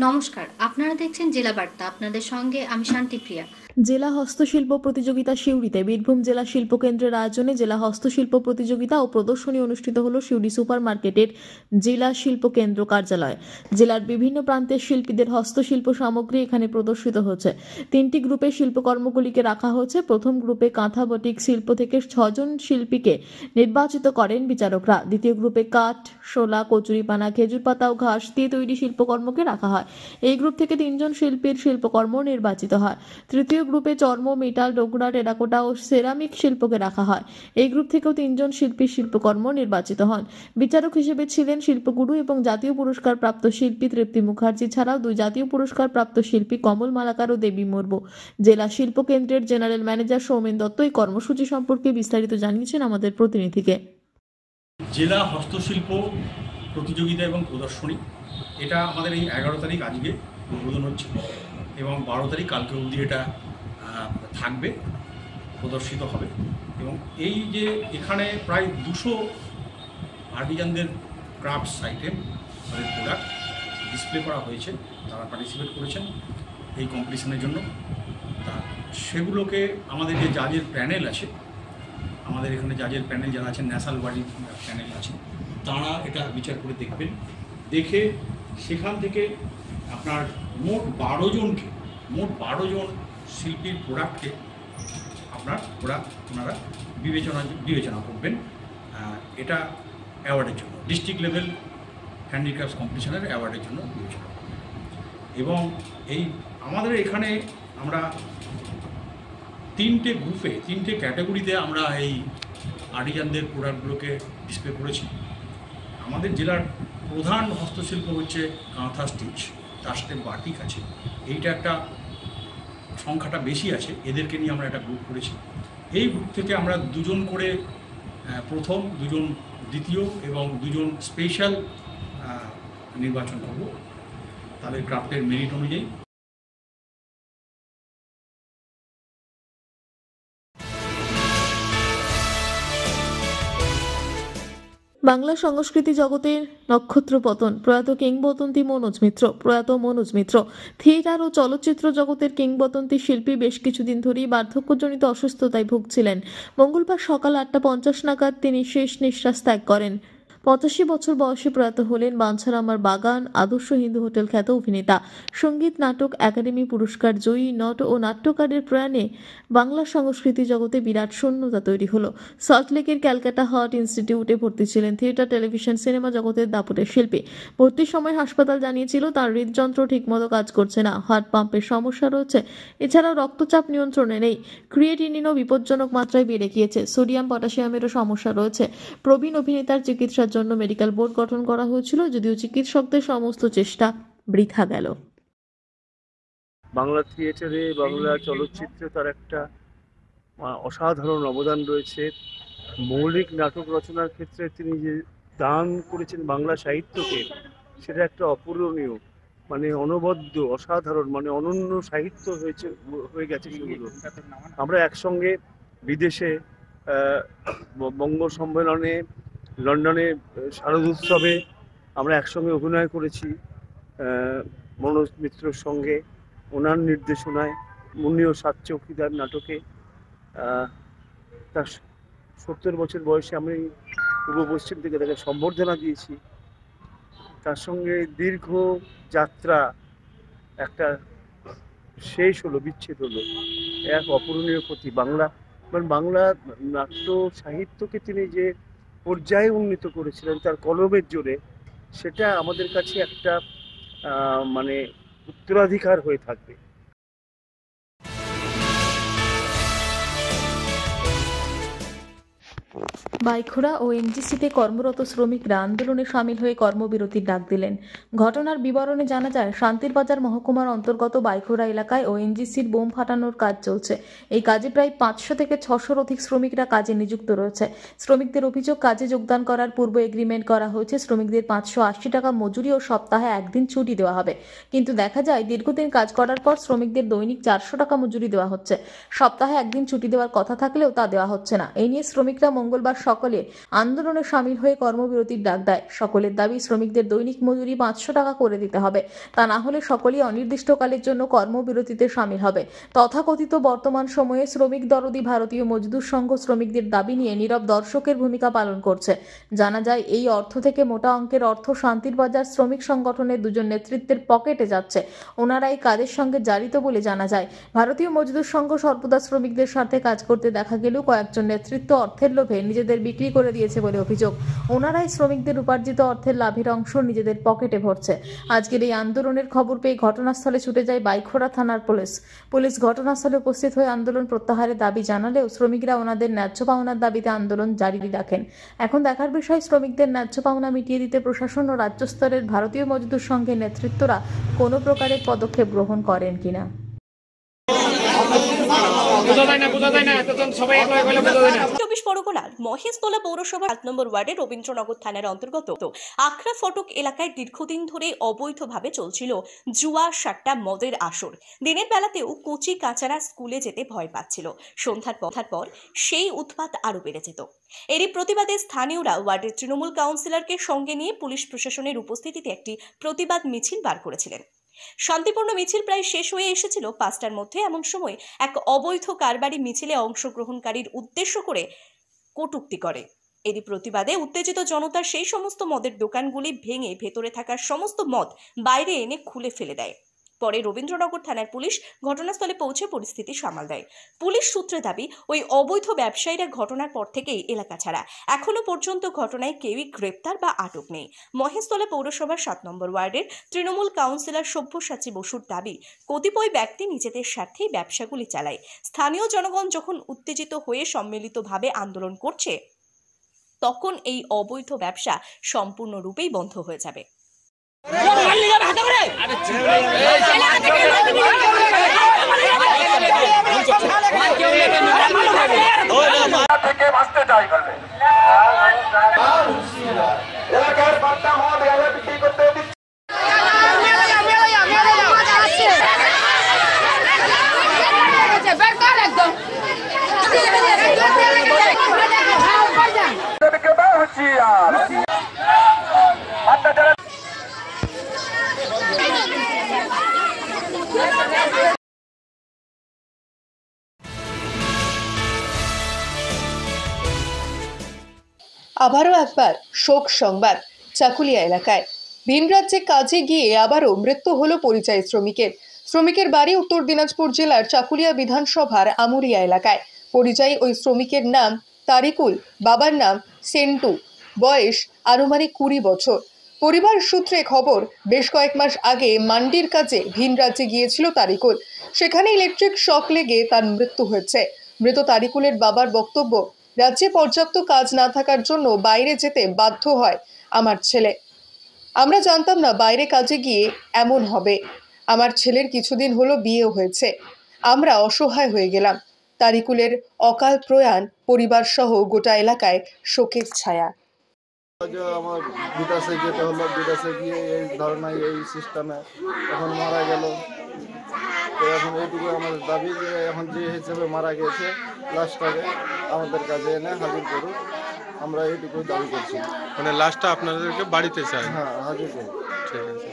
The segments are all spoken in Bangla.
নমস্কার, আপনারা দেখছেন জেলা বার্তা। আপনাদের সঙ্গে আমি শান্তিপ্রিয়া। জেলা হস্তশিল্প প্রতিযোগিতা সিউড়িতে বীরভূম জেলা শিল্প কেন্দ্রের আয়োজনে জেলা হস্তশিল্প প্রতিযোগিতা ও প্রদর্শনী অনুষ্ঠিত হলো সিউড়ি সুপার মার্কেটের জেলা শিল্প কেন্দ্র কার্যালয়। জেলার বিভিন্ন প্রান্তের শিল্পীদের হস্তশিল্প সামগ্রী এখানে প্রদর্শিত হচ্ছে। 3টি গ্রুপে শিল্পকর্মগুলিকে রাখা হয়েছে। প্রথম গ্রুপে কাঁথা বটিক শিল্প থেকে 6 জন শিল্পীকে নির্বাচিত করেন বিচারকরা। দ্বিতীয় গ্রুপে কাঠ, শোলা, কচুরিপানা, খেজুর পাতা ও ঘাস দিয়ে তৈরি শিল্পকর্মকে রাখা হয়। এই গ্রুপ থেকে 3 জন শিল্পীর শিল্পকর্ম নির্বাচিত হয়। তৃতীয় গ্রুপে চর্ম, মেটাল, ডোকরা, টেরাকোটা ও সেরামিক শিল্পকে রাখা হয়। এই গ্রুপ থেকেও 3 জন শিল্পীর শিল্পকর্ম নির্বাচিত হন। বিচারক হিসেবে ছিলেন শিল্পগুরু এবং জাতীয় পুরস্কার প্রাপ্ত শিল্পী তৃপ্তি মুখার্জি ছাড়াও 2 জাতীয় পুরস্কার প্রাপ্ত শিল্পী কমল মালাকার ও দেবী মুর্মু। জেলা শিল্প কেন্দ্রের জেনারেল ম্যানেজার সৌমেন দত্ত এই কর্মসূচি সম্পর্কে বিস্তারিত জানিয়েছেন আমাদের প্রতিনিধিকে। জেলা হস্তশিল্প প্রতিযোগিতা এবং প্রদর্শনী এটা আমাদের এই 11 তারিখ আজকে উদ্বোধন হচ্ছে এবং 12 তারিখ কালকে অবধি এটা থাকবে, প্রদর্শিত হবে। এবং এই যে এখানে প্রায় 200 আর্টিজানদের ক্রাফটস আইটেম তাদের প্রোডাক্ট ডিসপ্লে করা হয়েছে, তারা পার্টিসিপেট করেছেন এই কম্পিটিশনের জন্য। তা সেগুলোকে আমাদের যে জাজের প্যানেল আছে, আমাদের এখানে জাজের প্যানেল যারা আছেন, ন্যাশনাল বডি প্যানেল আছে, তারা এটা বিচার করে দেখবেন। দেখে সেখান থেকে আপনার মোট 12 জন শিল্পীর প্রোডাক্টকে ওনারা বিবেচনা করবেন এটা অ্যাওয়ার্ডের জন্য, ডিস্ট্রিক্ট লেভেল হ্যান্ডিক্রাফটস কম্পিটিশনের অ্যাওয়ার্ডের জন্য বিবেচনা করবেন। এবং এই আমাদের এখানে আমরা 3টে গ্রুপে 3টে ক্যাটাগরিতে আমরা এই আর্টিজানদের প্রোডাক্টগুলোকে ডিসপ্লে করেছি। আমাদের জেলার প্রধান হস্তশিল্প হচ্ছে কাঁথা স্টিচ, তার সাথে বাটিক আছে। এইটা একটা সংখ্যাটা বেশি আছে, এদেরকে নিয়ে আমরা একটা গ্রুপ করেছি। এই গ্রুপ থেকে আমরা 2 জন করে প্রথম, 2 জন দ্বিতীয় এবং 2 জন স্পেশাল নির্বাচন করব তাদের ক্রাফটের মেরিট অনুযায়ী। বাংলা সংস্কৃতি জগতের নক্ষত্র পতন, প্রয়াত কিংবদন্তি মনোজ মিত্র। থিয়েটার ও চলচ্চিত্র জগতের কিংবদন্তি শিল্পী বেশ কিছুদিন ধরেই বার্ধক্যজনিত অসুস্থতায় ভুগছিলেন। মঙ্গলবার সকাল 8:50 নাগাদ তিনি শেষ নিঃশ্বাস ত্যাগ করেন। 85 বছর বয়সে প্রয়াত হলেন বাঞ্ছার আমার বাগান, আদর্শ হিন্দু হোটেল খ্যাত অভিনেতা। সঙ্গীত নাটক একাডেমি পুরস্কার জয়ী নট ও নাট্যকারের প্রয়াণে বাংলা সংস্কৃতি জগতে বিরাট শূন্যতা তৈরি হলো। সল্টলেকের ক্যালকাটা হার্ট ইনস্টিটিউটে ভর্তি ছিলেন থিয়েটার, টেলিভিশন, সিনেমা জগতের দাপুটের শিল্পী। ভর্তির সময় হাসপাতাল জানিয়েছিল তার হৃদযন্ত্র ঠিকমতো কাজ করছে না, হার্ট পাম্পের সমস্যা রয়েছে। এছাড়াও রক্তচাপ নিয়ন্ত্রণে নেই, ক্রিয়েটিনিনও বিপজ্জনক মাত্রায় বেড়ে গিয়েছে, সোডিয়াম পটাশিয়ামেরও সমস্যা রয়েছে। প্রবীণ অভিনেতার চিকিৎসার জন্য মেডিকেল বোর্ড গঠন করা হয়েছিল, যদিও চিকিৎসকদের সমস্ত চেষ্টা বৃথা গেল। বাংলা থিয়েটারে, বাংলা চলচ্চিত্রে তার একটা অসাধারণ অবদান রয়েছে। মৌলিক নাটক রচনার ক্ষেত্রে তিনি যে দান করেছেন বাংলা সাহিত্যকে, সেটা একটা অপূরণীয়, অনবদ্য, অসাধারণ, অনন্য সাহিত্য হয়ে গেছে সেগুলো। আমরা একসঙ্গে বিদেশে বঙ্গ সম্মেলনে, লন্ডনে শারদোৎসবে আমরা একসঙ্গে অভিনয় করেছি মনোজ মিত্রর সঙ্গে, ওনার নির্দেশনায় মুন্নি ও সাত চৌকিদার নাটকে। তার 70 বছর বয়সে আমি পূর্ব পশ্চিম থেকে তাকে সম্বর্ধনা দিয়েছি। তার সঙ্গে দীর্ঘ যাত্রা একটা শেষ হলো, বিচ্ছেদ হলো, এক অপূরণীয় ক্ষতি। বাংলা নাট্য সাহিত্যকে তিনি যে পর্যায়ে উন্নীত করেছিলেন তার কলমের জোরে, সেটা আমাদের কাছে একটা উত্তরাধিকার হয়ে থাকবে। বাইখোড়া ও এনজিসিতে কর্মরত শ্রমিকরা আন্দোলনে সামিল হয়ে কর্মবিরতির ডাক দিলেন। ঘটনার বিবরণে জানা যায়, শান্তিরবাজার মহকুমার অন্তর্গত বাইখোড়া এলাকায় ও এনজিসির বোম ফাটানোর কাজ চলছে। এই কাজে প্রায় 500 থেকে 600-র অধিক শ্রমিকরা কাজে নিযুক্ত রয়েছে। শ্রমিকদের অভিযোগ, কাজে যোগদান করার পূর্ব এগ্রিমেন্ট করা হয়েছে, শ্রমিকদের 580 টাকা মজুরি ও সপ্তাহে 1 দিন ছুটি দেওয়া হবে। কিন্তু দেখা যায় দীর্ঘদিন কাজ করার পর শ্রমিকদের দৈনিক 400 টাকা মজুরি দেওয়া হচ্ছে। সপ্তাহে 1 দিন ছুটি দেওয়ার কথা থাকলেও তা দেওয়া হচ্ছে না। এই নিয়ে শ্রমিকরা মঙ্গলবার সকলে আন্দোলনে সামিল হয়ে কর্মবিরতির ডাক দেয়। সকলের দাবি শ্রমিকদের দৈনিক মজুরি 500 টাকা করে দিতে হবে, তা না হলে সকলেই অনির্দিষ্টকালের জন্য কর্মবিরতিতে সামিল হবে। তথাকথিত বর্তমান সময়ে শ্রমিক দরদি ভারতীয় মজদুর সংঘ শ্রমিকদের দাবি নিয়ে নীরব দর্শকের ভূমিকা পালন করছে। জানা যায় এই অর্থ থেকে মোটা অঙ্কের অর্থ শান্তির বাজার শ্রমিক সংগঠনের দুজন নেতৃত্বের পকেটে যাচ্ছে। ওনারা এই কাজের সঙ্গে জড়িত বলে জানা যায়। ভারতীয় মজদুর সংঘ সর্বদা শ্রমিকদের সাথে কাজ করতে দেখা গেলেও কয়েকজন নেতৃত্ব অর্থের লোভে নিজেদের বিক্রি করে দিয়েছে বলে অভিযোগ। ওনারাই শ্রমিকদের উপার্জিত অর্থের লাভের অংশ নিজেদের পকেটে ভরছে। আজকের এই আন্দোলনের খবর পেয়ে ঘটনাস্থলে ছুটে যায় বাইখোড়া থানার পুলিশ ঘটনাস্থলে উপস্থিত হয়ে আন্দোলন প্রত্যাহারের দাবি জানালেও শ্রমিকরা ওনাদের ন্যায্য পাওনার দাবিতে আন্দোলন জারি রাখেন। এখন দেখার বিষয় শ্রমিকদের ন্যায্য পাওনা মিটিয়ে দিতে প্রশাসন ও রাজ্য স্তরের ভারতীয় মজদুর সংঘের নেতৃত্বরা কোনো প্রকারের পদক্ষেপ গ্রহণ করেন কিনা। 24 পরগনার মহেশতলা পৌরসভার 7 নম্বর ওয়ার্ডের রবীন্দ্রনগর থানার অন্তর্গত আখড়া ফটক এলাকায় দীর্ঘদিন ধরে অবৈধভাবে চলছিল জুয়া সাট্টা মদের আসর। দিনের বেলাতেও কচি কাচারা স্কুলে যেতে ভয় পাচ্ছিল। সন্ধ্যার পর সেই উৎপাত আরো বেড়ে যেত। এরই প্রতিবাদে স্থানীয়রা ওয়ার্ডের তৃণমূল কাউন্সিলরকে সঙ্গে নিয়ে পুলিশ প্রশাসনের উপস্থিতিতে একটি প্রতিবাদ মিছিল বার করেছিলেন। শান্তিপূর্ণ মিছিল প্রায় শেষ হয়ে এসেছিল 5টার মধ্যে। এমন সময় এক অবৈধ কারবারি মিছিলে অংশগ্রহণকারীর উদ্দেশ্য করে কটূক্তি করে। এরই প্রতিবাদে উত্তেজিত জনতা সেই সমস্ত মদের দোকানগুলি ভেঙে ভেতরে থাকা সমস্ত মদ বাইরে এনে খুলে ফেলে দেয়। পরে রবীন্দ্রনগর থানার পুলিশ ঘটনাস্থলে পৌঁছে পরিস্থিতি সামাল দেয়। পুলিশ সূত্রে দাবি, ওই অবৈধ ব্যবসায়ীরা ঘটনার পর থেকেই এলাকা ছাড়া। এখনো পর্যন্ত ঘটনায় কেউই গ্রেপ্তার বা আটক নেই। মহেশতলা পৌরসভার 7 নম্বর ওয়ার্ডের তৃণমূল কাউন্সিলর সব্যসাচী বসুর দাবি, কতিপয় ব্যক্তি নিজেদের স্বার্থেই ব্যবসাগুলি চালায়। স্থানীয় জনগণ যখন উত্তেজিত হয়ে সম্মিলিতভাবে আন্দোলন করছে, তখন এই অবৈধ ব্যবসা সম্পূর্ণরূপেই বন্ধ হয়ে যাবে। আবারও একবার শোক সংবাদ চাকুলিয়া এলাকায়। ভিন রাজ্যে কাজে গিয়ে আবারও মৃত্যু হলো পরিযায়ী শ্রমিকের বাড়ি উত্তর দিনাজপুর জেলার চাকুলিয়া বিধানসভার আমুরিয়া এলাকায়। পরিযায়ী ওই শ্রমিকের নাম তারিকুল, বাবার নাম সেন্টু, বয়স আনুমানিক 20 বছর। পরিবার সূত্রে খবর, বেশ কয়েক মাস আগে মান্ডির কাজে ভিন রাজ্যে গিয়েছিল তারিকুল। সেখানে ইলেকট্রিক শক লেগে তার মৃত্যু হয়েছে। মৃত তারিকুলের বাবার বক্তব্য, রাজ্যে পর্যাপ্ত কাজ না থাকার জন্য বাইরে যেতে বাধ্য হয় আমার ছেলে। আমরা জানতাম না বাইরে কাজে গিয়ে এমন হবে। আমার ছেলের কিছুদিন হলো বিয়ে হয়েছে। আমরা অসহায় হয়ে গেলাম। তারিকুলের অকাল প্রয়াণ পরিবার সহ গোটা এলাকায় শোকের ছায়া। আমার বিদেশে যেতে হলো, বিদেশে গিয়ে এই ধারণায় এই সিস্টেমে এখন মারা গেল। তো এখন এইটুকু আমাদের দাবি যে এখন যে হিসেবে মারা গেছে লাশটাকে আমাদের কাছে এনে হাজির করুন, আমরা এইটুকুই দাবি করছি। মানে লাশটা আপনাদেরকে বাড়িতে চাই? হ্যাঁ, হাজির করুন। ঠিক আছে।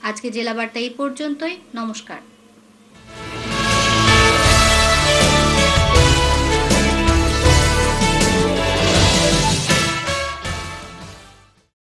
আজকে জেলা বার্তা এই পর্যন্তই। নমস্কার।